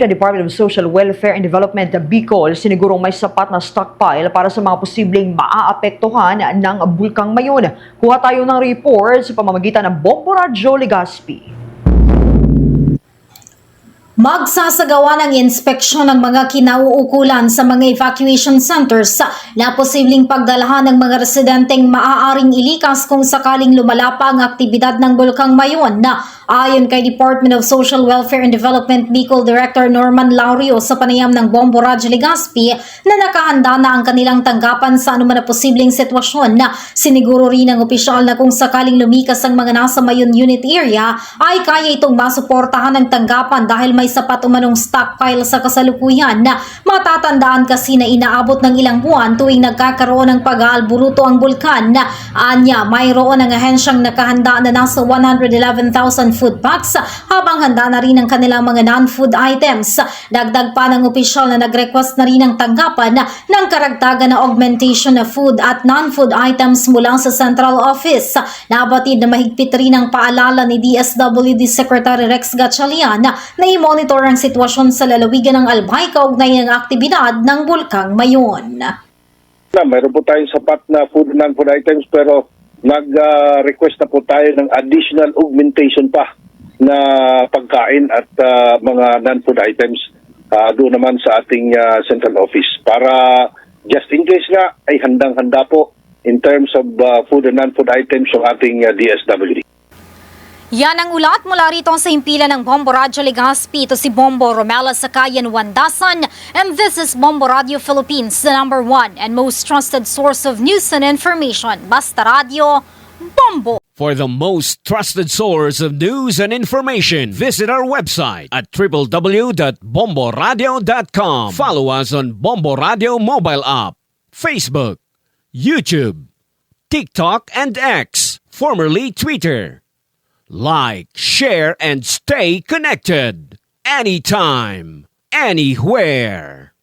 Department of Social Welfare and Development Bicol sinigurong may sapat na stockpile para sa mga posibleng maaapektuhan ng Bulkang Mayon. Kuha tayo ng report sa pamamagitan ng Bombo Radyo Legazpi. Magsasagawa ng inspeksyon ng mga kinauukulan sa mga evacuation centers na posibleng pagdalahan ng mga residenteng maaaring ilikas kung sakaling lumala pa ang aktibidad ng Bulkang Mayon na ayon kay Department of Social Welfare and Development Bicol Director Norman Laurio sa panayam ng Bombo Radyo Legazpi na nakahanda na ang kanilang tanggapan sa anuman na posibleng sitwasyon na siniguro rin ng opisyal na kung sakaling lumikas ang mga nasa Mayon unit area ay kaya itong masuportahan ng tanggapan dahil may sapat umanong stockpile sa kasalukuyan na matatandaan kasi na inaabot ng ilang buwan tuwing nagkakaroon ng pag-aalburuto ang bulkan na anya mayroon ang ahensyang nakahanda na nasa 111,000 food packs habang handa na rin ang kanilang mga non-food items. Dagdag pa ng opisyal na nag-request na rin ang tanggapan ng karagdagan na augmentation na food at non-food items mula sa Central Office. Nabatid na mahigpit rin ang paalala ni DSWD Secretary Rex Gatchalian na i-monitor ang sitwasyon sa lalawigan ng Albay kaugnay ng aktibidad ng Bulkang Mayon. Mayroon po tayong sapat na food and non-food items pero nag-request na po tayo ng additional augmentation pa na pagkain at mga non-food items doon naman sa ating central office para just in case nga ay handang-handa po in terms of food and non-food items ng ating DSWD. Yan ang ulat mula rito sa himpilan ng Bombo Radyo Legazpi. Ito si Bombo Romela Sakayan Wandasan and this is Bombo Radio Philippines, the #1 and most trusted source of news and information. Basta Radio, Bombo! For the most trusted source of news and information, visit our website at www.bomboradio.com. Follow us on Bombo Radio mobile app, Facebook, YouTube, TikTok, and X, formerly Twitter. Like, share, and stay connected. Anytime, anywhere.